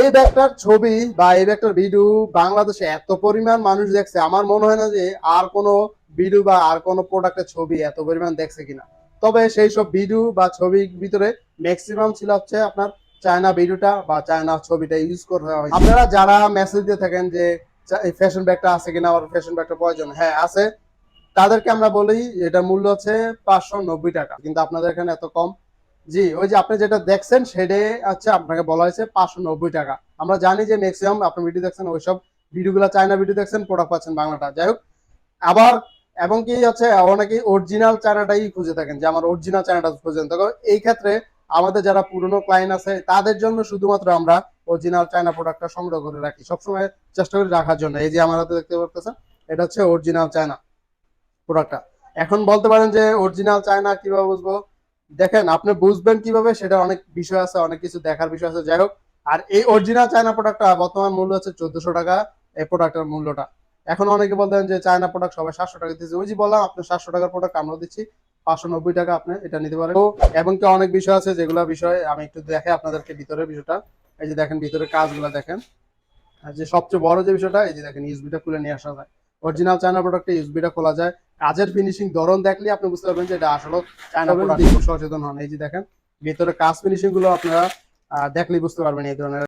এই ব্যাগটার ছবি বা এই ব্যাগটার ভিডিও বাংলাদেশে এত পরিমাণ মানুষ দেখছে, আমার মনে হয় না যে আর কোনো ভিডিও বা আর কোনো প্রোডাক্টের ছবি এত পরিমাণ দেখছে কিনা। তবে সেই সব ভিডিও বা ছবির ভিতরে ম্যাক্সিমাম ছিল হচ্ছে আপনার চায়না ভিডিওটা বা চায়না ছবিটা ইউজ করা হয়। আপনারা যারা মেসেজ দিয়ে থাকেন যে এই ফ্যাশন ব্যাগটা আছে কিনা, আমার ফ্যাশন ব্যাগটা প্রয়োজন, হ্যাঁ আছে, তাদেরকে আমরা বলি এটার মূল্য হচ্ছে 590 টাকা, কিন্তু আপনাদের এখানে এত কম। জি, ওই যে আপনি যেটা দেখছেন সেটাই হচ্ছে আপনাকে বলা হয়েছে 590 টাকা। আমরা জানি যে ম্যাক্সিমাম আপনি ভিডিও দেখছেন ওইসব ভিডিওগুলো চায়না ভিডিও দেখছেন, প্রোডাক্ট পাচ্ছেন বাংলাটা। যাই হোক, আবার এবং কি হচ্ছে অনেকেই অরিজিনাল চায়নাটাই খুঁজে থাকেন, যে আমার অরিজিনাল চায়নাটা খুঁজেন। তবে এই ক্ষেত্রে আমাদের যারা পুরনো ক্লায়েন্ট আছে তাদের জন্য শুধুমাত্র আমরা অরিজিনাল চায়না প্রোডাক্টটা সংগ্রহ করে রাখি, সবসময় চেষ্টা করি রাখার জন্য। এই যে আমার হাতে দেখতে পাচ্ছেন, এটা হচ্ছে অরিজিনাল চায়না প্রোডাক্টটা। এখন বলতে পারেন যে অরিজিনাল চায়না কিভাবে বুঝবো? দেখেন, আপনি বুঝবেন কিভাবে সেটা অনেক বিষয় আছে, অনেক কিছু দেখার বিষয় আছে। যাই হোক, আর এই অরিজিনাল চায়না প্রোডাক্টটা বর্তমান মূল্য হচ্ছে 1400 টাকা, এই প্রোডাক্টের মূল্যটা। এখন অনেকে বলতেন যে চায়না প্রোডাক্ট সবাই 700 টাকা দিচ্ছে, ওই যে বললাম আপনি 700 টাকার প্রোডাক্ট আমরা দিচ্ছি 590 টাকা, আপনি এটা নিতে পারেন। এবং কি অনেক বিষয় আছে যেগুলো বিষয় আমি একটু দেখে আপনাদেরকে ভিতরের বিষয়টা। এই যে দেখেন ভিতরের কাজগুলো দেখেন। আর যে সবচেয়ে বড় যে বিষয়টা, এই যে দেখেন ইউএসবিটা খুলে নিয়ে আসা যায়। অরিজিনাল চায়না প্রোডাক্টে ইউএসবিটা খোলা যায়। কাজের ফিনিশিং ধরন দেখলে আপনি বুঝতে পারবেন যে এটা আসলে চায়না প্রোডাক্ট। সচেতন হন, এই যে দেখেন ভিতরে কাজ ফিনিশিং গুলো আপনারা দেখলেই বুঝতে পারবেন এই ধরনের।